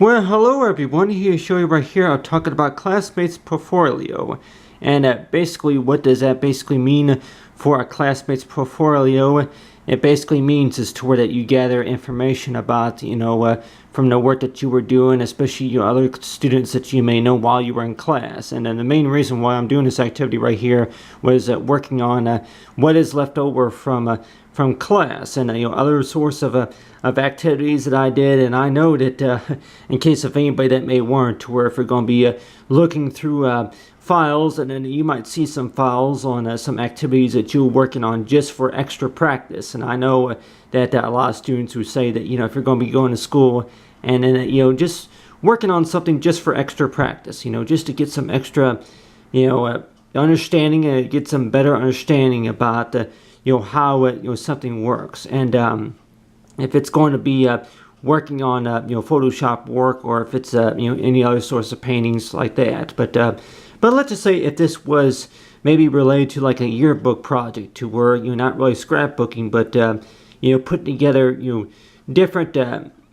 Well, hello everyone. Here to show you right here. I'm talking about classmates portfolio, and basically, what does that basically mean for a classmates portfolio? It basically means is to where that you gather information about, from the work that you were doing, especially your other students that you may know while you were in class. And then the main reason why I'm doing this activity right here was working on what is left over from class, and other source of activities that I did. And I know that in case of anybody that may want to, where if you're going to be looking through files, and then you might see some files on some activities that you're working on just for extra practice. And I know that a lot of students who say that if you're going to be going to school and then just working on something just for extra practice, just to get some extra understanding and get some better understanding about how something works. And if it's going to be working on Photoshop work, or if it's any other source of paintings like that. But let's just say if this was maybe related to like a yearbook project, to where you're not really scrapbooking, but putting together different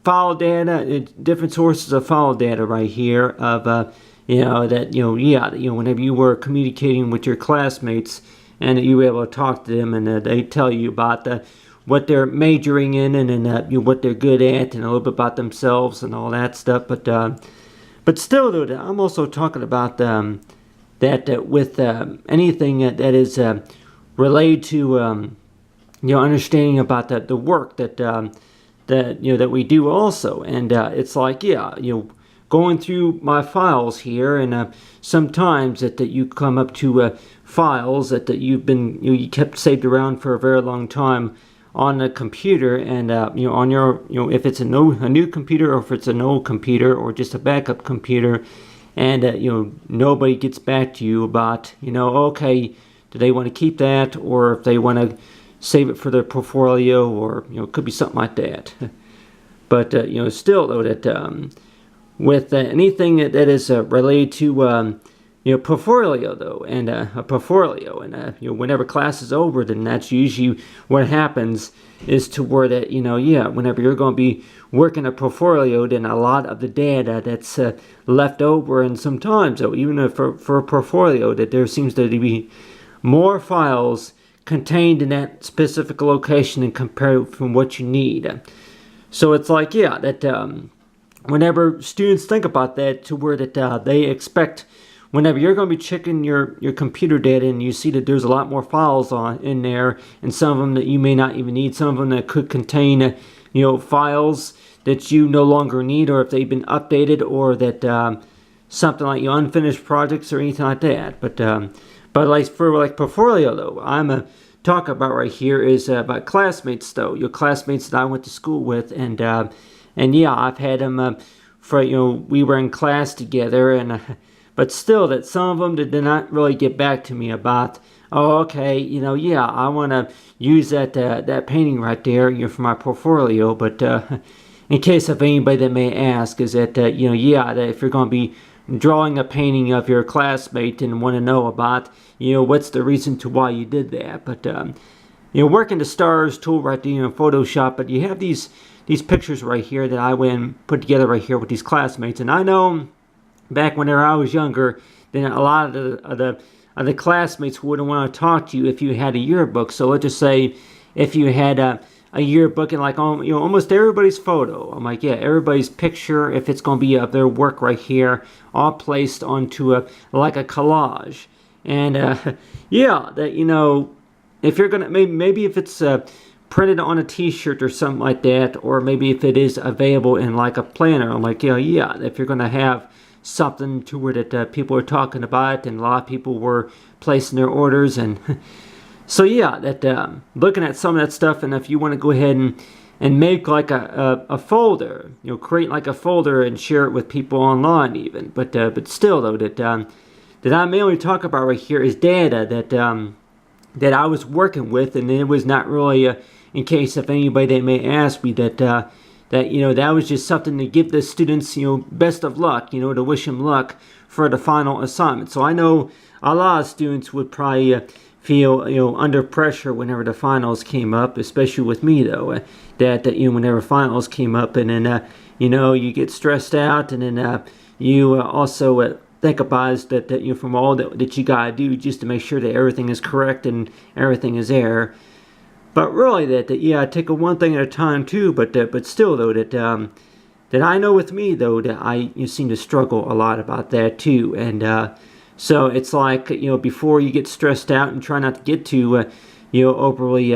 file data, different sources of file data right here of whenever you were communicating with your classmates, and you were able to talk to them, and they tell you about what they're majoring in, and then what they're good at, and a little bit about themselves and all that stuff. But still, though, I'm also talking about that with anything that is related to understanding about the work that we do also. And it's like, going through my files here, and sometimes that you come up to files that you've been you kept saved around for a very long time on the computer, and on your if it's a new computer, or if it's an old computer, or just a backup computer, and nobody gets back to you about okay, do they want to keep that, or if they want to save it for their portfolio, or it could be something like that. But still though, that with anything that is related to portfolio though, and a portfolio, and whenever class is over, then that's usually what happens, is to where that whenever you're going to be working a portfolio, then a lot of the data that's left over, and sometimes though, even for a portfolio, that there seems to be more files contained in that specific location and compared from what you need. So it's like that whenever students think about that, to where that they expect, whenever you're going to be checking your computer data, and you see that there's a lot more files in there, and some of them that you may not even need, some of them that could contain files that you no longer need, or if they've been updated, or that something like unfinished projects or anything like that. But like for like portfolio though, I'm talking about right here is about classmates though, your classmates that I went to school with, and I've had them for we were in class together, and but still that some of them did not really get back to me about, oh okay, I want to use that painting right there for my portfolio. But in case of anybody that may ask, is that that if you're going to be drawing a painting of your classmate and want to know about what's the reason to why you did that. But working the stars tool right there in Photoshop, but you have these pictures right here that I went and put together right here with these classmates. And I know back whenever I was younger, then a lot of the classmates wouldn't want to talk to you if you had a yearbook. So let's just say if you had a yearbook, and like almost everybody's photo, I'm like, everybody's picture, if it's going to be of their work right here, all placed onto like a collage. And that if you're gonna maybe if it's printed on a t-shirt or something like that, or maybe if it is available in like a planner, I'm like, if you're gonna have something to where that people are talking about, and a lot of people were placing their orders. And so that looking at some of that stuff, and if you want to go ahead and make like a folder, create like a folder and share it with people online even. But still though, that I mainly talk about right here is data that I was working with, and it was not really in case of anybody that may ask me that that was just something to give the students best of luck, to wish them luck for the final assignment. So I know a lot of students would probably feel under pressure whenever the finals came up, especially with me though, that whenever finals came up, and then you get stressed out, and then you also think about is that from all that you gotta do just to make sure that everything is correct and everything is there. But really, I take it one thing at a time too. But still, though, that I know with me though that you seem to struggle a lot about that too. And so it's like before you get stressed out and try not to get too overly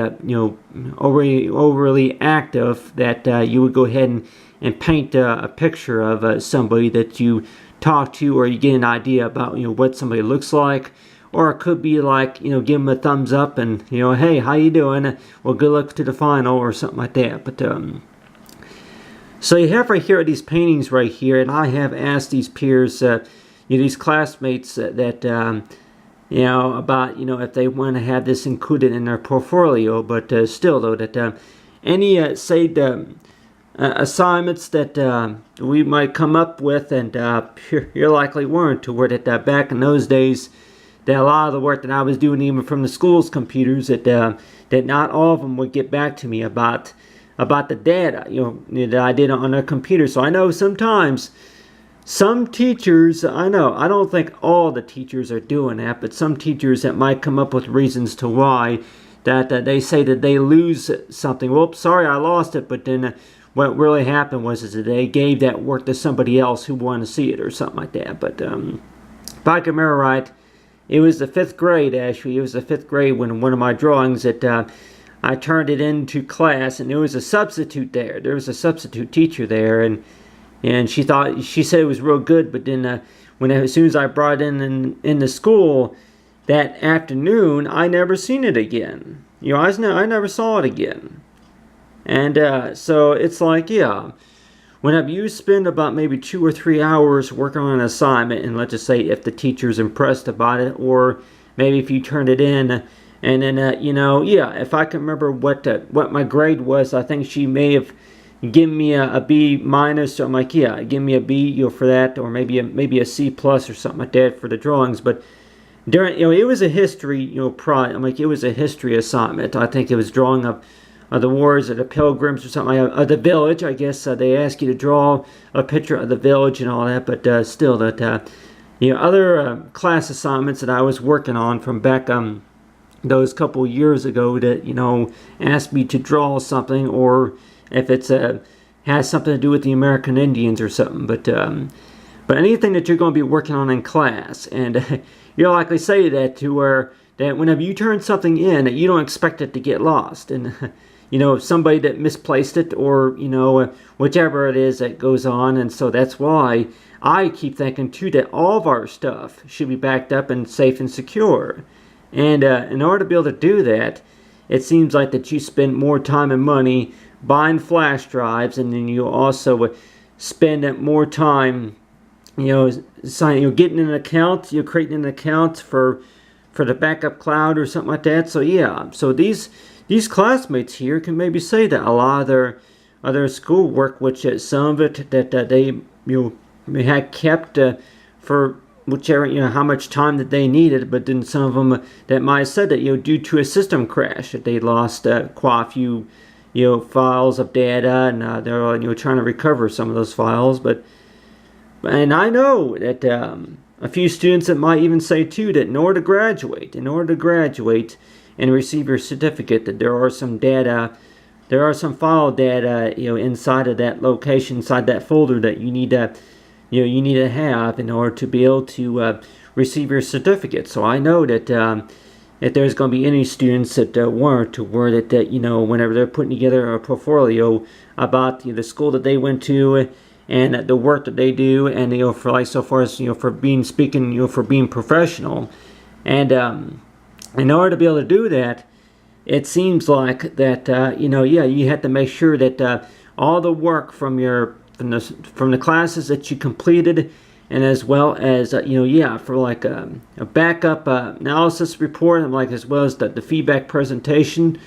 overly active, that you would go ahead and paint a picture of somebody that you talk to, or you get an idea about what somebody looks like. Or it could be like, give them a thumbs up and, hey, how you doing? Well, good luck to the final, or something like that. But so you have right here these paintings right here, and I have asked these peers, these classmates that about if they want to have this included in their portfolio. But still, though, that any say assignments that we might come up with, and you're likely weren't, to where that back in those days, that a lot of the work that I was doing, even from the school's computers, that not all of them would get back to me about the data that I did on their computer. So I know sometimes some teachers, I don't think all the teachers are doing that, but some teachers that might come up with reasons to why that they say that they lose something. Well, sorry, I lost it, but then what really happened was that they gave that work to somebody else who wanted to see it, or something like that. But if I can remember right, it was the 5th grade, actually. It was the 5th grade when one of my drawings that I turned it into class, and there was a substitute there. There was a substitute teacher there, and she said it was real good, but then as soon as I brought it in the school that afternoon, I never seen it again. I never saw it again. And so it's like, whenever you spend about maybe 2 or 3 hours working on an assignment, and let's just say if the teacher's impressed about it, or maybe if you turned it in, and then if I can remember what my grade was, I think she may have given me a B minus. So I'm like, give me a B for that, or maybe a C plus or something like that for the drawings. But during it was a history I'm like, it was a history assignment. I think it was drawing of the wars of the Pilgrims or something like that, of the village. I guess they ask you to draw a picture of the village and all that. But still, that other class assignments that I was working on from back those couple years ago, that asked me to draw something, or if it's has something to do with the American Indians or something. But anything that you're going to be working on in class, and you'll likely say that to where that whenever you turn something in, that you don't expect it to get lost, and somebody that misplaced it, or whichever it is that goes on. And so that's why I keep thinking too that all of our stuff should be backed up and safe and secure. And in order to be able to do that, it seems like that you spend more time and money buying flash drives, and then you also spend more time getting an account, creating an account for the backup cloud or something like that. So these classmates here can maybe say that a lot of their schoolwork, which some of it that they had kept for whichever how much time that they needed, but then some of them that might have said that due to a system crash that they lost quite a few files of data, and they're trying to recover some of those files. And I know that a few students that might even say too that in order to graduate and receive your certificate, that there are some file data inside of that location, inside that folder, that you need to have in order to be able to receive your certificate. So I know that if there's going to be any students that weren't, to where that whenever they're putting together a portfolio about the school that they went to, and the work that they do, and for like so far as for being professional, and in order to be able to do that, it seems like that you have to make sure that all the work from the classes that you completed, and as well as for like a backup analysis report, and like as well as the feedback presentation.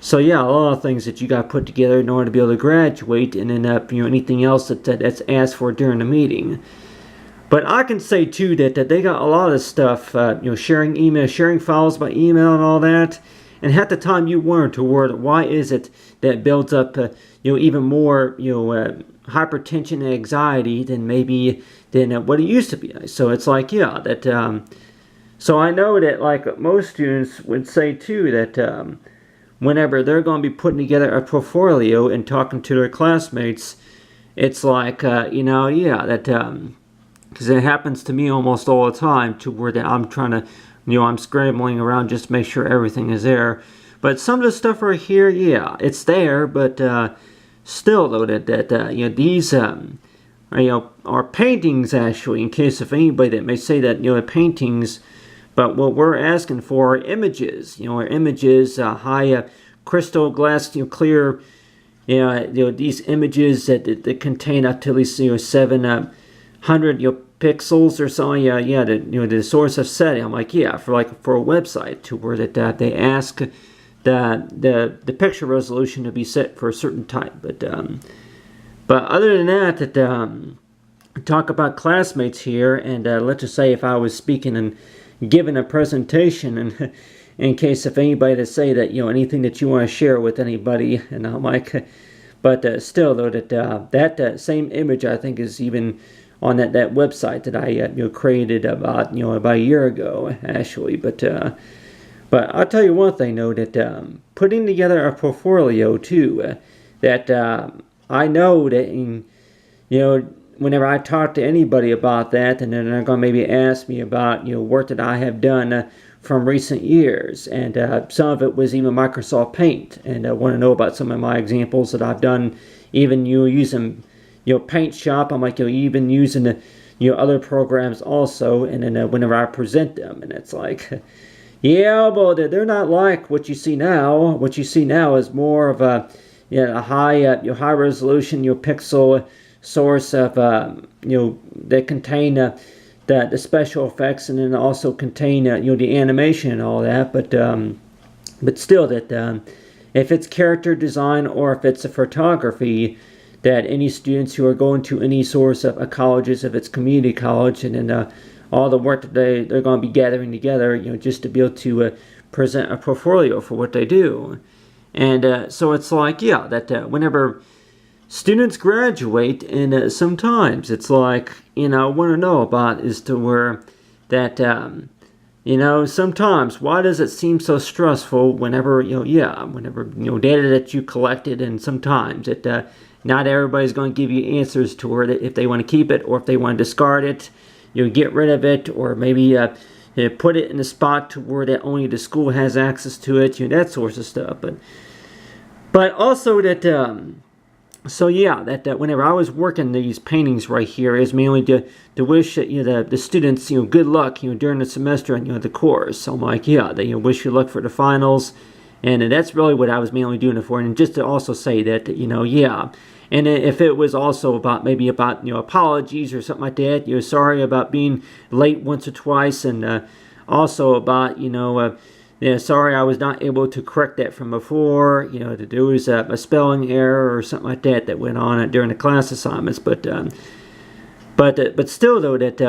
So a lot of things that you got put together in order to be able to graduate, and then anything else that's asked for during the meeting. But I can say too that they got a lot of stuff, sharing files by email and all that. And half the time you weren't, to where why is it that builds up even more hypertension and anxiety than what it used to be. So it's like, yeah, that. So I know that like most students would say too that whenever they're going to be putting together a portfolio and talking to their classmates, it's like yeah, that because it happens to me almost all the time to where that I'm trying to, I'm scrambling around just to make sure everything is there. But some of the stuff right here, yeah, it's there, but still though that these are paintings actually. In case of anybody that may say that paintings, but what we're asking for are images. Are images, high crystal glass, clear. These images that contain up to at least 700 pixels or so. Yeah. The source of setting. I'm like, yeah, for a website to where that they ask the picture resolution to be set for a certain type. But other than that, talk about classmates here, and let's just say if I was speaking and giving a presentation, and in case if anybody to say that anything that you want to share with anybody, and I'm like, but still though that same image I think is even on that website that I created about about a year ago actually, but I'll tell you one thing though, that putting together a portfolio too, that I know that whenever I talk to anybody about that, and then they're going to maybe ask me about work that I have done from recent years, and some of it was even Microsoft Paint, and I want to know about some of my examples that I've done, even using Paint Shop. I'm like even using the other programs also, and then whenever I present them, and it's like, yeah, but they're not like what you see now. What you see now is more of a high resolution pixel source of that contain the special effects, and then also contain the animation and all that. But still, that if it's character design or if it's a photography, that any students who are going to any source of colleges, if it's community college, and then all the work that they're going to be gathering together, just to be able to present a portfolio for what they do. And so it's like, yeah, that whenever students graduate, and sometimes it's like, I want to know about is to where that, sometimes why does it seem so stressful whenever, whenever, data that you collected, and sometimes it, not everybody's going to give you answers to where if they want to keep it or if they want to discard it, get rid of it, or maybe put it in a spot to where that only the school has access to it, that sort of stuff. But also that, so yeah, that whenever I was working these paintings right here is mainly to wish the students good luck during the semester and the course. So I'm like, yeah, they wish you luck for the finals, and that's really what I was mainly doing it for. And just to also say that yeah. And if it was also about maybe about apologies or something like that, sorry about being late once or twice, and also about sorry I was not able to correct that from before. That there was a spelling error or something like that went on during the class assignments. But still though, that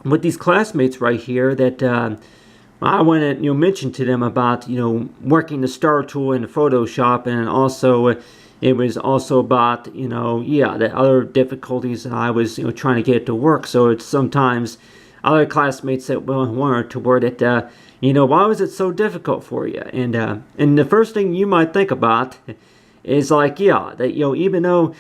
with these classmates right here, that I want to mention to them about working the star tool in Photoshop, and also it was also about the other difficulties that I was trying to get it to work. So it's sometimes other classmates that wanted to word it, why was it so difficult for you? And the first thing you might think about is like, yeah, that even though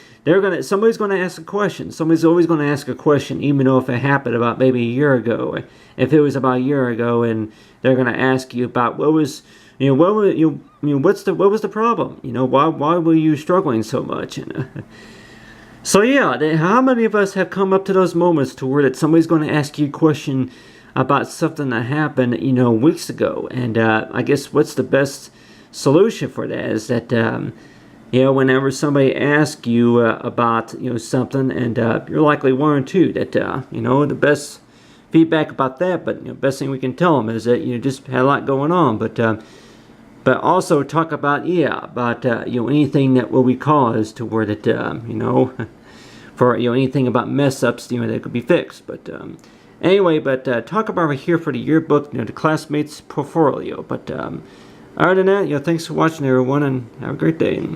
somebody's gonna ask a question. Somebody's always gonna ask a question, even though if it happened about maybe a year ago. If it was about a year ago, and they're gonna ask you about what was the problem? Why were you struggling so much? So yeah, how many of us have come up to those moments to where that somebody's going to ask you a question about something that happened, weeks ago? And I guess what's the best solution for that is that, whenever somebody asks you about, something, and you're likely one or two that, the best feedback about that, but the best thing we can tell them is that you just had a lot going on, but also talk about anything that will be caused to where that for anything about mess ups that could be fixed. But anyway, talk about right here for the yearbook, the classmates portfolio. But other than that, thanks for watching everyone, and have a great day.